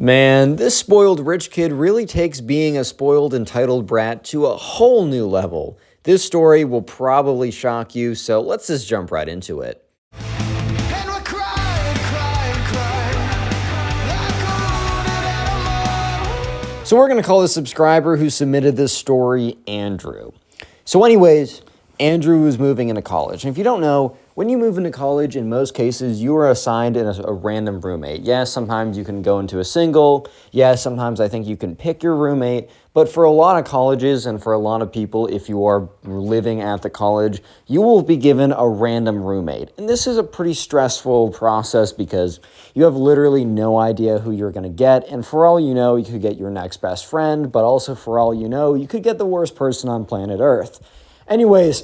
Man, this spoiled rich kid really takes being a spoiled entitled brat to a whole new level. This story will probably shock you, so let's just jump right into it. And we're crying, crying, crying, like a wounded animal. So we're going to call the subscriber who submitted this story Andrew. So anyways, Andrew was moving into college. And if you don't know, when you move into college, in most cases, you are assigned a random roommate. Yes, sometimes you can go into a single. Yes, sometimes I think you can pick your roommate. But for a lot of colleges and for a lot of people, if you are living at the college, you will be given a random roommate. And this is a pretty stressful process because you have literally no idea who you're going to get. And for all you know, you could get your next best friend. But also for all you know, you could get the worst person on planet Earth. Anyways,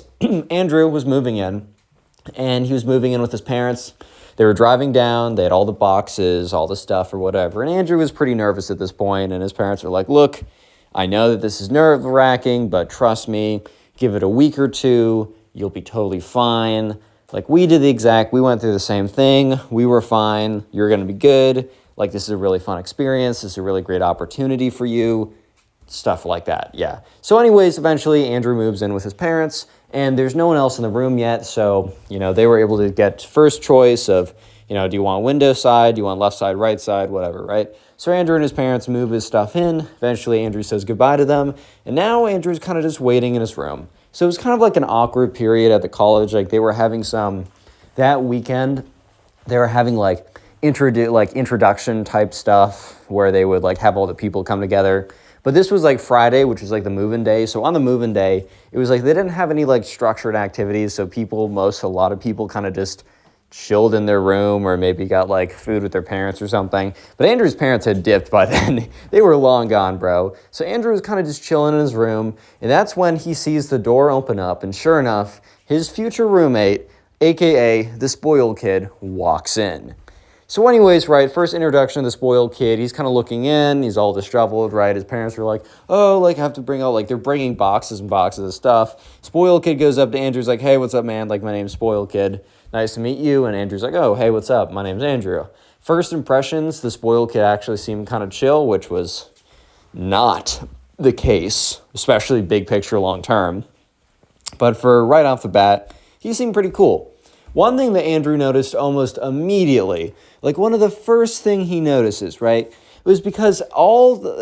Andrew was moving in. And he was moving in with his parents. They were driving down. They had all the boxes, all the stuff or whatever. And Andrew was pretty nervous at this point. And his parents were like, look, I know that this is nerve-wracking, but trust me, give it a week or two. You'll be totally fine. Like we went through the same thing. We were fine. You're going to be good. Like this is a really fun experience. This is a really great opportunity for you. Stuff like that. Yeah. So anyways, eventually Andrew moves in with his parents. And there's no one else in the room yet, so, they were able to get first choice of, do you want window side, do you want left side, right side, whatever, right? So Andrew and his parents move his stuff in. Eventually, Andrew says goodbye to them, and now Andrew's kind of just waiting in his room. So it was kind of like an awkward period at the college. Like, they were having that weekend, they were having, introduction type stuff where they would, have all the people come together. But this was Friday, which was the move-in day. So on the move-in day, it was they didn't have any structured activities. So a lot of people kind of just chilled in their room or maybe got food with their parents or something. But Andrew's parents had dipped by then. They were long gone, bro. So Andrew was kind of just chilling in his room. And that's when he sees the door open up. And sure enough, his future roommate, AKA the spoiled kid, walks in. So anyways, right, first introduction to the spoiled kid, he's kind of looking in, he's all disheveled, right? His parents are like, oh, I have to bring out, they're bringing boxes and boxes of stuff. Spoiled kid goes up to Andrew's like, hey, what's up, man? My name's Spoiled Kid. Nice to meet you. And Andrew's like, oh, hey, what's up? My name's Andrew. First impressions, the spoiled kid actually seemed kind of chill, which was not the case, especially big picture long term. But for right off the bat, he seemed pretty cool. One thing that Andrew noticed almost immediately, one of the first thing he notices, right, it was because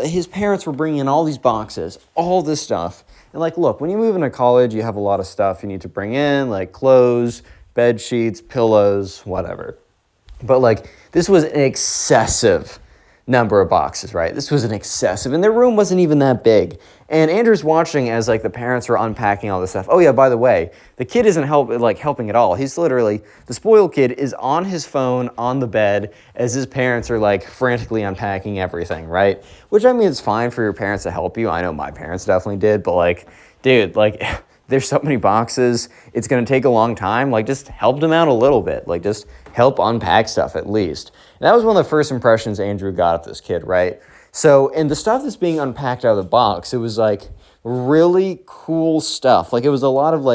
his parents were bringing in all these boxes, all this stuff. And look, when you move into college, you have a lot of stuff you need to bring in, clothes, bed sheets, pillows, whatever. But this was an excessive number of boxes, right? This was an excessive, and their room wasn't even that big. And Andrew's watching as the parents are unpacking all this stuff. Oh yeah, by the way, the kid isn't helping at all. He's literally, the spoiled kid is on his phone on the bed as his parents are frantically unpacking everything, right? Which I mean, it's fine for your parents to help you. I know my parents definitely did, but dude, there's so many boxes. It's going to take a long time. Just help them out a little bit. Just help unpack stuff at least. And that was one of the first impressions Andrew got of this kid, right? So, and the stuff that's being unpacked out of the box, it was really cool stuff. It was a lot of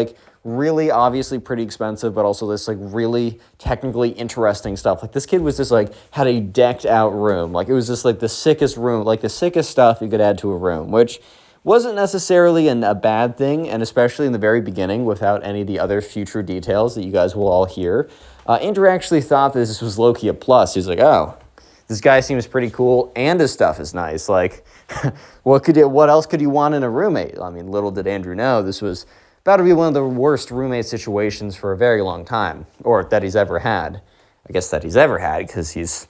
really obviously pretty expensive, but also this really technically interesting stuff. This kid was just had a decked out room. It was just the sickest room, the sickest stuff you could add to a room, which wasn't necessarily a bad thing, and especially in the very beginning, without any of the other future details that you guys will all hear. Andrew actually thought that this was low-key a plus. He's oh, this guy seems pretty cool, and his stuff is nice. What else could you want in a roommate? I mean, little did Andrew know this was about to be one of the worst roommate situations for a very long time, or that he's ever had. I guess that he's ever had, because he's,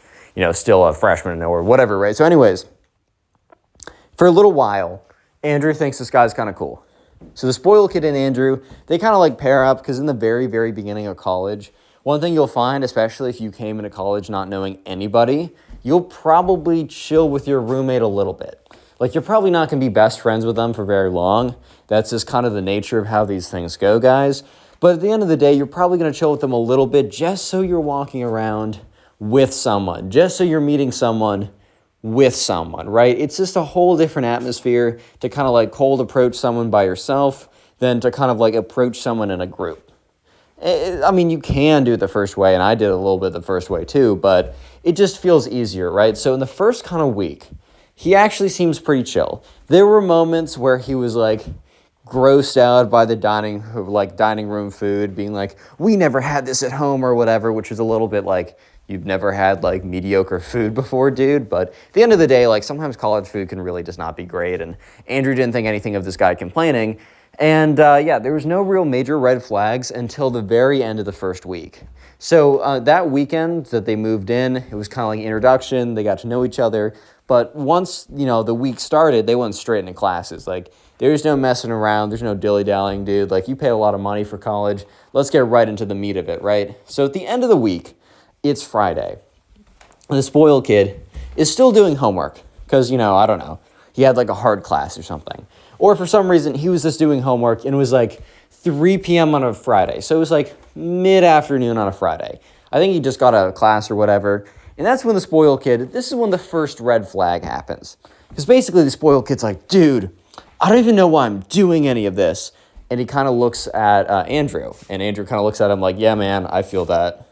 still a freshman or whatever, right? So anyways, for a little while, Andrew thinks this guy's kind of cool. So the spoiled kid and Andrew, they kind of pair up, because in the very, very beginning of college, one thing you'll find, especially if you came into college not knowing anybody, you'll probably chill with your roommate a little bit. You're probably not going to be best friends with them for very long. That's just kind of the nature of how these things go, guys. But at the end of the day, you're probably going to chill with them a little bit just so you're walking around with someone, just so you're meeting someone with someone, right? It's just a whole different atmosphere to kind of cold approach someone by yourself than to kind of approach someone in a group. I mean, you can do it the first way, and I did a little bit the first way too, but it just feels easier, right? So in the first kind of week, he actually seems pretty chill. There were moments where he was like grossed out by the dining room food, being like, we never had this at home or whatever, which is a little bit like, you've never had like mediocre food before, dude. But at the end of the day, like sometimes college food can really just not be great. And Andrew didn't think anything of this guy complaining. And yeah, there was no real major red flags until the very end of the first week. So that weekend that they moved in, it was kind of like an introduction. They got to know each other. But once, the week started, they went straight into classes. Like, there's no messing around. There's no dilly-dallying, dude. Like, you pay a lot of money for college. Let's get right into the meat of it, right? So at the end of the week, it's Friday. And the spoiled kid is still doing homework because, I don't know, he had like a hard class or something. Or for some reason, he was just doing homework and it was like 3 p.m. on a Friday. So it was like mid-afternoon on a Friday. I think he just got out of class or whatever. And that's when the spoiled kid, this is when the first red flag happens. Because basically the spoiled kid's like, dude, I don't even know why I'm doing any of this. And he kind of looks at Andrew. And Andrew kind of looks at him like, yeah, man, I feel that.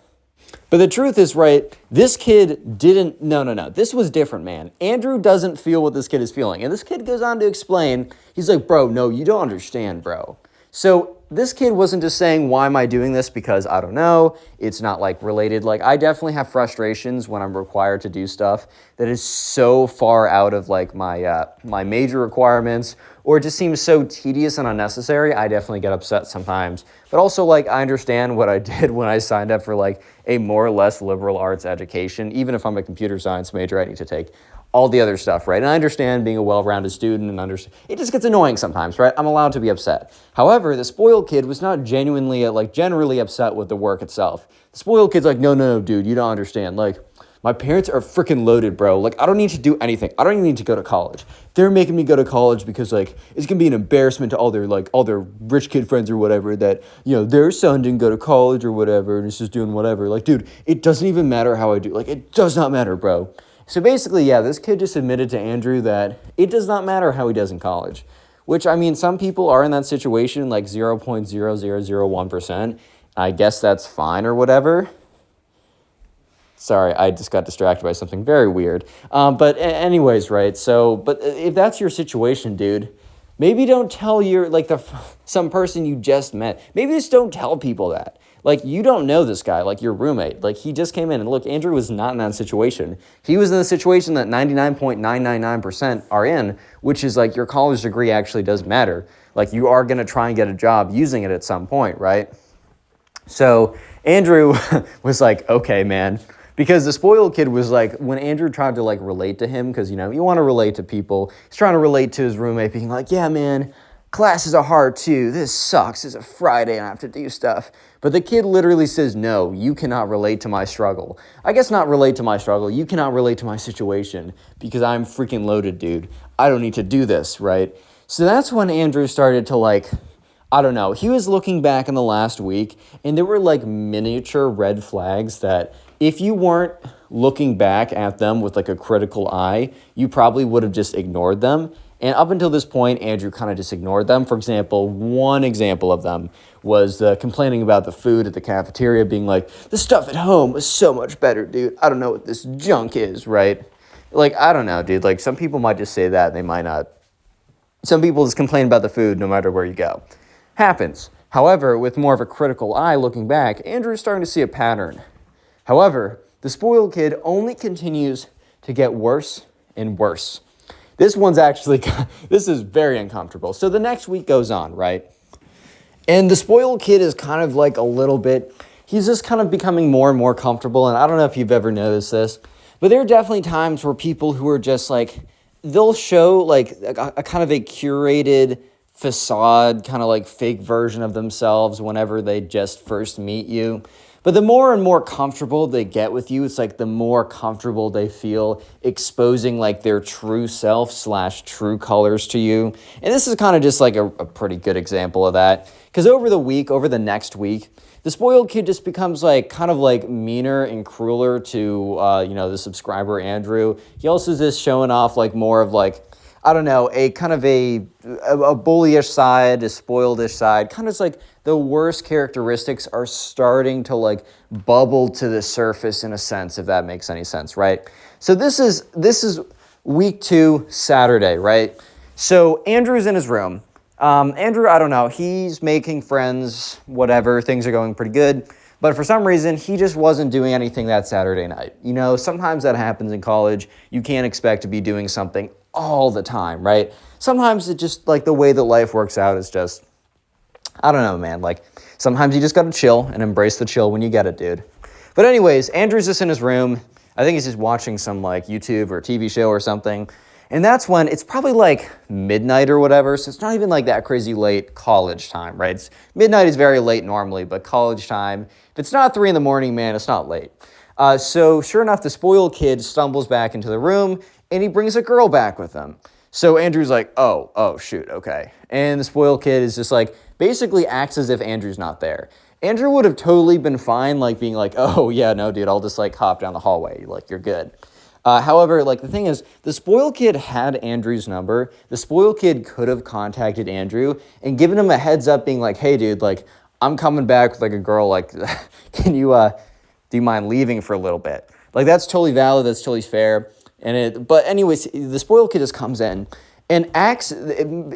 But the truth is, right, this kid didn't, no, this was different, man. Andrew doesn't feel what this kid is feeling. And this kid goes on to explain, he's like, bro, no, you don't understand, bro. So this kid wasn't just saying, why am I doing this? Because I don't know. It's not like related. Like I definitely have frustrations when I'm required to do stuff that is so far out of like my major requirements, or it just seems so tedious and unnecessary. I definitely get upset sometimes. But also like I understand what I did when I signed up for like a more or less liberal arts education. Even if I'm a computer science major, I need to take all the other stuff, right? And I understand being a well-rounded student and it just gets annoying sometimes, right? I'm allowed to be upset. However, the spoiled kid was not genuinely, generally upset with the work itself. The spoiled kid's like, no, dude, you don't understand. Like, my parents are freaking loaded, bro. Like, I don't need to do anything. I don't even need to go to college. They're making me go to college because, like, it's going to be an embarrassment to all their rich kid friends or whatever that, their son didn't go to college or whatever and is just doing whatever. Like, dude, it doesn't even matter how I do. Like, it does not matter, bro. So basically, yeah, this kid just admitted to Andrew that it does not matter how he does in college, which, I mean, some people are in that situation, like 0.0001%. I guess that's fine or whatever. Sorry, I just got distracted by something very weird. But anyways, right, so, but if that's your situation, dude, maybe don't tell some person you just met. Maybe just don't tell people that. Like, you don't know this guy, like your roommate. Like, he just came in, and look, Andrew was not in that situation. He was in the situation that 99.999% are in, which is like your college degree actually does matter. Like, you are going to try and get a job using it at some point, right? So Andrew was like, okay, man. Because the spoiled kid was like, when Andrew tried to like relate to him, because, you want to relate to people, he's trying to relate to his roommate, being like, yeah, man, classes are hard too. This sucks. It's a Friday and I have to do stuff. But the kid literally says, no, you cannot relate to my struggle. I guess not relate to my struggle. You cannot relate to my situation because I'm freaking loaded, dude. I don't need to do this, right? So that's when Andrew started to I don't know. He was looking back in the last week and there were like miniature red flags that if you weren't looking back at them with like a critical eye, you probably would have just ignored them. And up until this point, Andrew kind of just ignored them. For example, one example of them was complaining about the food at the cafeteria, being like, the stuff at home was so much better, dude. I don't know what this junk is, right? Like, I don't know, dude. Like, some people might just say that, and they might not. Some people just complain about the food no matter where you go. Happens. However, with more of a critical eye looking back, Andrew's starting to see a pattern. However, the spoiled kid only continues to get worse and worse. This is very uncomfortable. So the next week goes on, right? And the spoiled kid is kind of like he's just kind of becoming more and more comfortable. And I don't know if you've ever noticed this, but there are definitely times where people who are just like, they'll show like a kind of a curated facade, kind of like fake version of themselves whenever they just first meet you. But the more and more comfortable they get with you, it's like the more comfortable they feel exposing like their true self / true colors to you. And this is kind of just like a pretty good example of that. Because over the next week, the spoiled kid just becomes like kind of like meaner and crueler to, the subscriber Andrew. He also is just showing off like more of like, I don't know, a kind of a bullyish side, a spoiledish side, kind of like the worst characteristics are starting to like bubble to the surface in a sense, if that makes any sense, right? So this is week 2, Saturday, right? So Andrew's in his room. Andrew, I don't know, he's making friends, whatever, things are going pretty good. But for some reason, he just wasn't doing anything that Saturday night. You know, sometimes that happens in college. You can't expect to be doing something all the time, right? Sometimes it just, like, the way that life works out is just, I don't know, man. Like, sometimes you just gotta chill and embrace the chill when you get it, dude. But anyways, Andrew's just in his room. I think he's just watching some, like, YouTube or TV show or something. And that's when it's probably like midnight or whatever, so it's not even like that crazy late college time, right? Midnight is very late normally, but college time, if it's not 3 in the morning, man, it's not late. So sure enough, the spoiled kid stumbles back into the room, and he brings a girl back with him. So Andrew's like, oh, shoot, okay. And the spoiled kid is just like, basically acts as if Andrew's not there. Andrew would have totally been fine, like being like, oh, yeah, no, dude, I'll just like hop down the hallway, like, you're good. However, like the thing is, the spoiled kid had Andrew's number. The spoiled kid could have contacted Andrew and given him a heads up being like, hey dude, like I'm coming back with like a girl, like can you, do you mind leaving for a little bit? Like that's totally valid, that's totally fair. But anyways, the spoiled kid just comes in and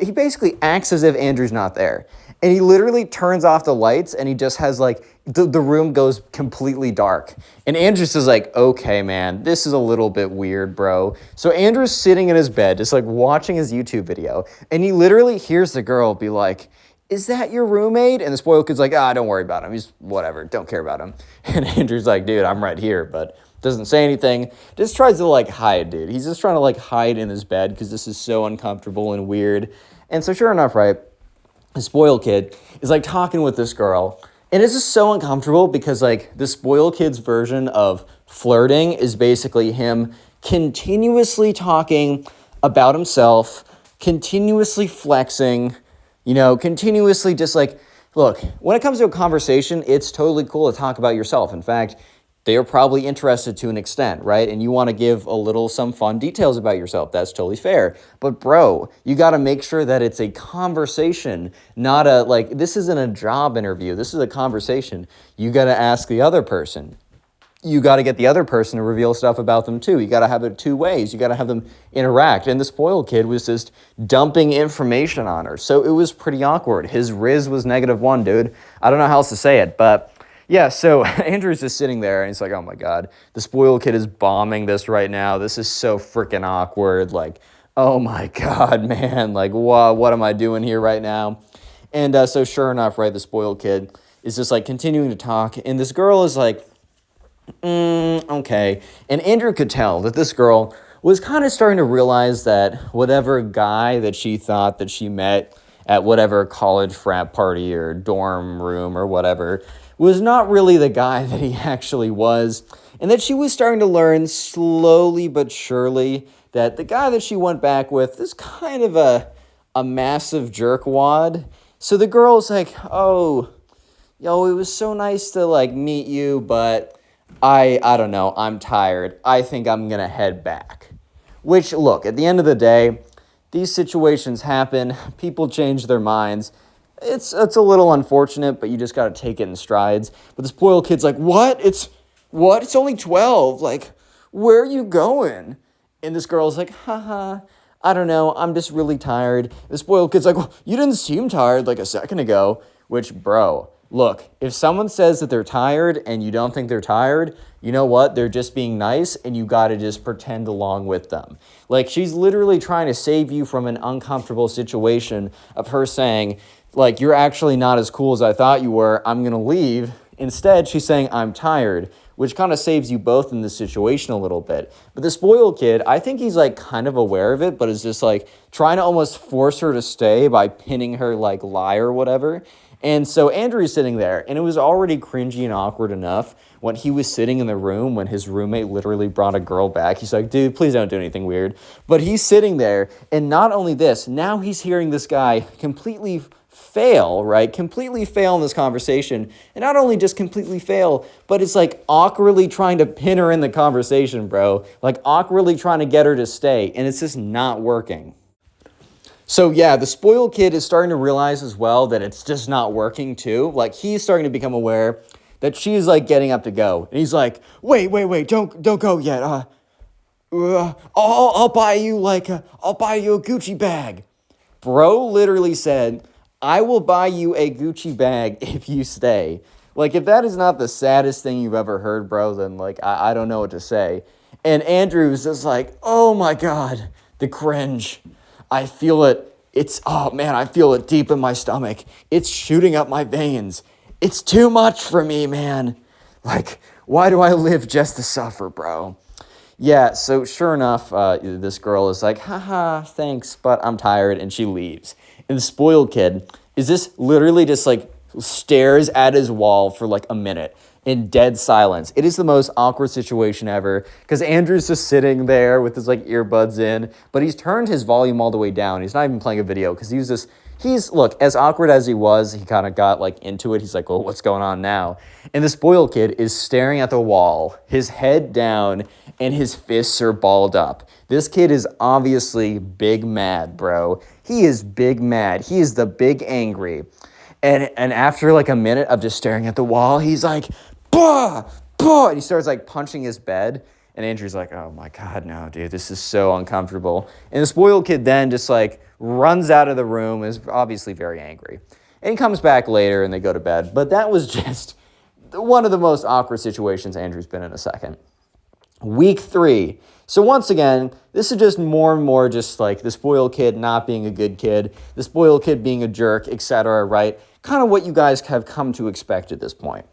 he basically acts as if Andrew's not there. And he literally turns off the lights and he just has like, the room goes completely dark. And Andrew's is like, okay, man, this is a little bit weird, bro. So Andrew's sitting in his bed, just like watching his YouTube video. And he literally hears the girl be like, is that your roommate? And the spoiled kid's like, don't worry about him. He's whatever, don't care about him. And Andrew's like, dude, I'm right here, but doesn't say anything. Just tries to like hide, dude. He's just trying to like hide in his bed because this is so uncomfortable and weird. And so sure enough, right, the spoiled kid is like talking with this girl. And it's just so uncomfortable because like the spoiled kid's version of flirting is basically him continuously talking about himself, continuously flexing, you know, continuously just like, look, when it comes to a conversation, it's totally cool to talk about yourself. In fact, they are probably interested to an extent, right? And you want to give some fun details about yourself. That's totally fair. But bro, you got to make sure that it's a conversation, not this isn't a job interview. This is a conversation. You got to ask the other person. You got to get the other person to reveal stuff about them too. You got to have it 2 ways. You got to have them interact. And the spoiled kid was just dumping information on her. So it was pretty awkward. His Riz was -1, dude. I don't know how else to say it, but yeah, so Andrew's just sitting there and he's like, oh my God, the spoiled kid is bombing this right now. This is so freaking awkward. Like, oh my God, man, like, what am I doing here right now? And so sure enough, right, the spoiled kid is just like continuing to talk. And this girl is like, okay. And Andrew could tell that this girl was kind of starting to realize that whatever guy that she thought that she met at whatever college frat party or dorm room or whatever was not really the guy that he actually was, and that she was starting to learn slowly but surely that the guy that she went back with is kind of a massive jerkwad. So the girl's like, oh, yo, it was so nice to like meet you, but I don't know, I'm tired. I think I'm gonna head back. Which, look, at the end of the day, these situations happen, people change their minds. It's a little unfortunate, but you just got to take it in strides. But the spoiled kid's like, what? It's only 12. Like, where are you going? And this girl's like, haha, I don't know. I'm just really tired. The spoiled kid's like, well, you didn't seem tired like a second ago. Which, bro, look, if someone says that they're tired and you don't think they're tired, you know what? They're just being nice and you got to just pretend along with them. Like, she's literally trying to save you from an uncomfortable situation of her saying, like, you're actually not as cool as I thought you were, I'm going to leave. Instead, she's saying, I'm tired, which kind of saves you both in this situation a little bit. But the spoiled kid, I think he's like kind of aware of it, but is just like trying to almost force her to stay by pinning her like lie or whatever. And so Andrew's sitting there, and it was already cringy and awkward enough when he was sitting in the room when his roommate literally brought a girl back. He's like, dude, please don't do anything weird. But he's sitting there, and not only this, now he's hearing this guy completely fail, right? Completely fail in this conversation. And not only just completely fail, but it's like awkwardly trying to pin her in the conversation, bro. Like awkwardly trying to get her to stay. And it's just not working. So yeah, the spoiled kid is starting to realize as well that it's just not working too. Like he's starting to become aware that she's like getting up to go. And he's like, wait, don't go yet. I'll buy you I'll buy you a Gucci bag. Bro literally said, I will buy you a Gucci bag if you stay. Like, if that is not the saddest thing you've ever heard, bro, then, like, I don't know what to say. And Andrew's just like, oh, my God, the cringe. I feel it. Oh, man, I feel it deep in my stomach. It's shooting up my veins. It's too much for me, man. Like, why do I live just to suffer, bro? Yeah, so sure enough, this girl is like, haha, thanks, but I'm tired, and she leaves. And the spoiled kid is just literally just like stares at his wall for like a minute in dead silence. It is the most awkward situation ever because Andrew's just sitting there with his like earbuds in, but he's turned his volume all the way down. He's not even playing a video because look, as awkward as he was, he kind of got like into it. He's like, well, what's going on now? And the spoiled kid is staring at the wall, his head down, and his fists are balled up. This kid is obviously big mad, bro. He is big mad. He is the big angry. And after like a minute of just staring at the wall, he's like, bah, bah, and he starts like punching his bed. And Andrew's like, oh my God, no, dude, this is so uncomfortable. And the spoiled kid then just like runs out of the room, is obviously very angry. And he comes back later and they go to bed. But that was just one of the most awkward situations Andrew's been in a second. Week 3. So once again, this is just more and more just like the spoiled kid not being a good kid, the spoiled kid being a jerk, etc., right? Kind of what you guys have come to expect at this point.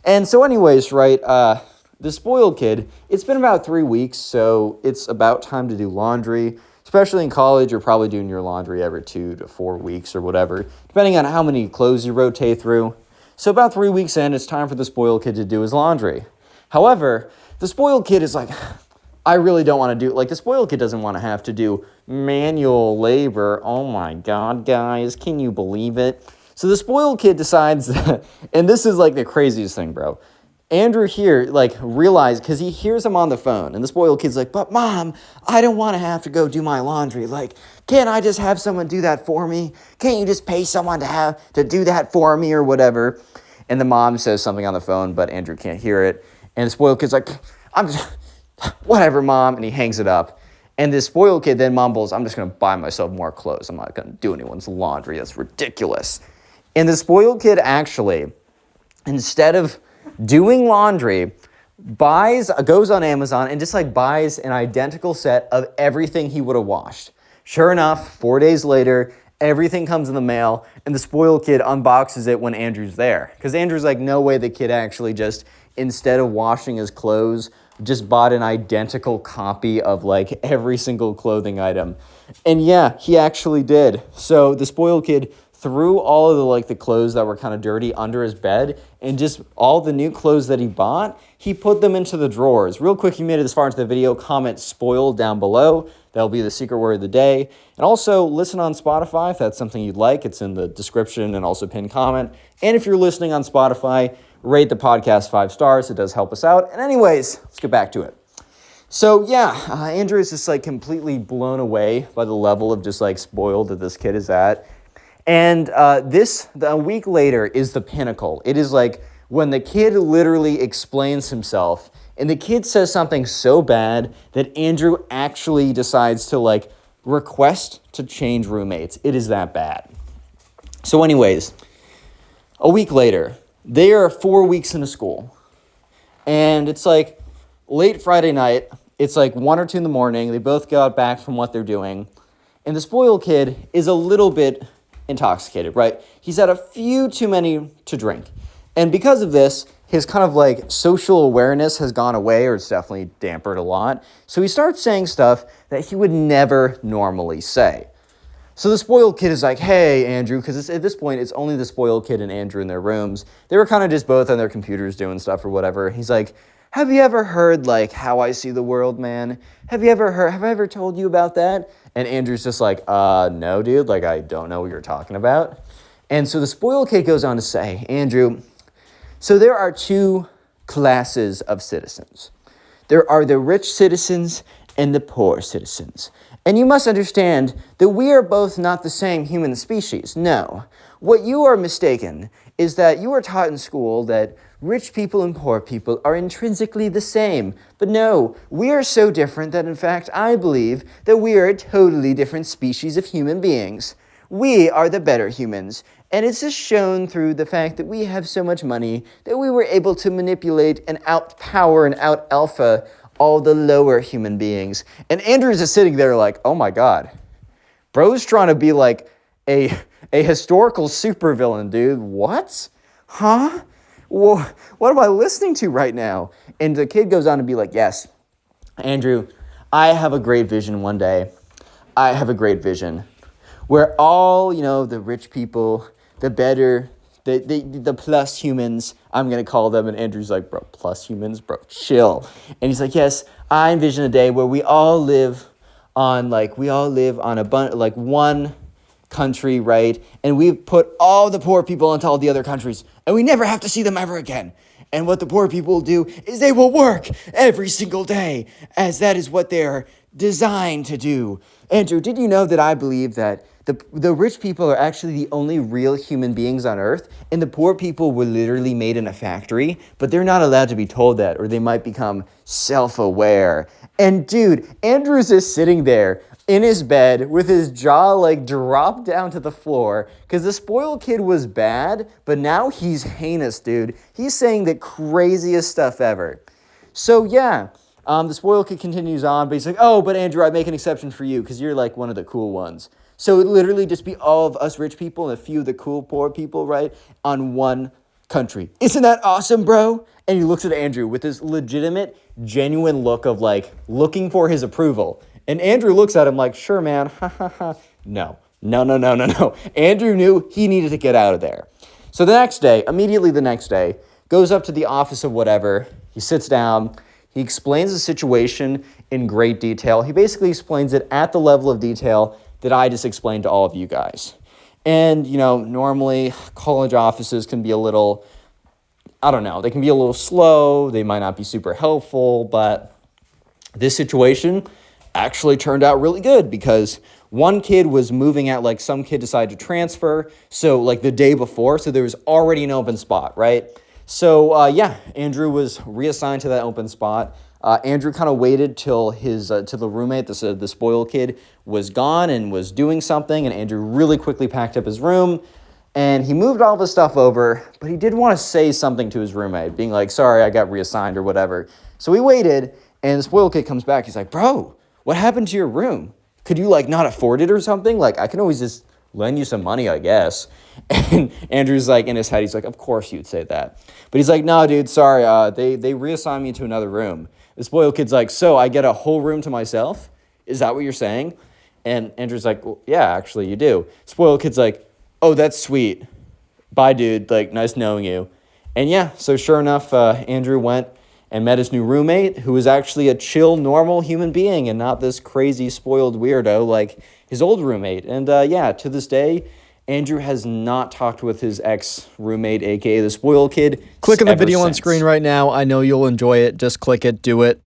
And so anyways, right, the spoiled kid, it's been about 3 weeks, so it's about time to do laundry. Especially in college, you're probably doing your laundry every 2 to 4 weeks or whatever, depending on how many clothes you rotate through. So about 3 weeks in, it's time for the spoiled kid to do his laundry. However, the spoiled kid is like, I really don't want to do, like the spoiled kid doesn't want to have to do manual labor. Oh my God, guys, can you believe it? So the spoiled kid decides, and this is like the craziest thing, bro. Andrew here, like, realized, because he hears him on the phone, and the spoiled kid's like, but Mom, I don't want to have to go do my laundry. Like, can't I just have someone do that for me? Can't you just pay someone to do that for me or whatever? And the mom says something on the phone, but Andrew can't hear it. And the spoiled kid's like, whatever, Mom, and he hangs it up. And this spoiled kid then mumbles, I'm just going to buy myself more clothes. I'm not going to do anyone's laundry. That's ridiculous. And the spoiled kid actually, instead of doing laundry, goes on Amazon and just like buys an identical set of everything he would have washed. Sure enough, 4 days later, everything comes in the mail, and the spoiled kid unboxes it when Andrew's there. Because Andrew's like, no way the kid actually just, instead of washing his clothes, just bought an identical copy of like every single clothing item. And yeah, he actually did. So the spoiled kid threw all of the clothes that were kind of dirty under his bed, and just all the new clothes that he bought, he put them into the drawers. Real quick, if you made it this far into the video, comment spoiled down below. That'll be the secret word of the day. And also listen on Spotify if that's something you'd like. It's in the description and also pinned comment. And if you're listening on Spotify, rate the podcast 5 stars. It does help us out. And anyways, let's get back to it. So yeah, Andrew is just like completely blown away by the level of just like spoiled that this kid is at. And a week later is the pinnacle. It is like when the kid literally explains himself, and the kid says something so bad that Andrew actually decides to like request to change roommates. It is that bad. So anyways, a week later, they are 4 weeks into school, and it's like late Friday night. It's like 1 or 2 in the morning. They both got back from what they're doing, and the spoiled kid is a little bit intoxicated, right? He's had a few too many to drink. And because of this, his kind of like social awareness has gone away, or it's definitely dampened a lot. So he starts saying stuff that he would never normally say. So the spoiled kid is like, hey, Andrew, because at this point, it's only the spoiled kid and Andrew in their rooms. They were kind of just both on their computers doing stuff or whatever. He's like, have you ever heard like how I see the world, man? Have I ever told you about that? And Andrew's just like, no, dude, like, I don't know what you're talking about. And so the spoiled kid goes on to say, Andrew, so there are 2 classes of citizens. There are the rich citizens and the poor citizens. And you must understand that we are both not the same human species. No. What you are mistaken is that you are taught in school that rich people and poor people are intrinsically the same. But no, we are so different that in fact I believe that we are a totally different species of human beings. We are the better humans. And it's just shown through the fact that we have so much money that we were able to manipulate and outpower and out-alpha all the lower human beings. And Andrew's just sitting there like, oh my God. Bro's trying to be like a historical supervillain, dude. What? Huh? What am I listening to right now? And the kid goes on to be like, yes, Andrew, I have a great vision one day. I have a great vision where all, the rich people, the better, the plus humans, I'm going to call them. And Andrew's like, bro, plus humans, bro, chill. And he's like, yes, I envision a day where we all live on one country, right? And we've put all the poor people into all the other countries, and we never have to see them ever again. And what the poor people will do is they will work every single day, as that is what they're designed to do. Andrew, did you know that I believe that the rich people are actually the only real human beings on earth, and the poor people were literally made in a factory, but they're not allowed to be told that, or they might become self-aware. And dude, Andrew's just sitting there in his bed with his jaw like dropped down to the floor because the spoiled kid was bad, but now he's heinous, dude. He's saying the craziest stuff ever. So yeah, the spoiled kid continues on, but he's like, oh, but Andrew, I make an exception for you because you're like one of the cool ones. So it literally just be all of us rich people and a few of the cool poor people, right, on one country. Isn't that awesome, bro? And he looks at Andrew with this legitimate, genuine look of like looking for his approval. And Andrew looks at him like, sure, man, ha, ha, ha. No. Andrew knew he needed to get out of there. So immediately the next day, goes up to the office of whatever. He sits down. He explains the situation in great detail. He basically explains it at the level of detail that I just explained to all of you guys. And, normally college offices can be a little, they can be a little slow. They might not be super helpful, but this situation actually turned out really good because one kid was moving out, like some kid decided to transfer. So like the day before, so there was already an open spot, right? So Andrew was reassigned to that open spot. Andrew kind of waited till till the roommate, the spoiled kid, was gone and was doing something, and Andrew really quickly packed up his room, and he moved all the stuff over, but he did want to say something to his roommate, being like, sorry, I got reassigned or whatever. So he waited, and the spoiled kid comes back. He's like, bro, what happened to your room? Could you not afford it or something? I can always just lend you some money, I guess. And Andrew's in his head, he's like, of course you'd say that. But he's like, no, dude, sorry, they reassigned me to another room. The spoiled kid's like, so I get a whole room to myself? Is that what you're saying? And Andrew's like, well, yeah, actually you do. Spoiled kid's like, oh, that's sweet. Bye, dude, nice knowing you. And yeah, so sure enough, Andrew went and met his new roommate, who was actually a chill, normal human being and not this crazy, spoiled weirdo like his old roommate. And to this day, Andrew has not talked with his ex-roommate, a.k.a. the spoiled kid. Click on the ever video on since. screen right now. I know you'll enjoy it. Just click it. Do it.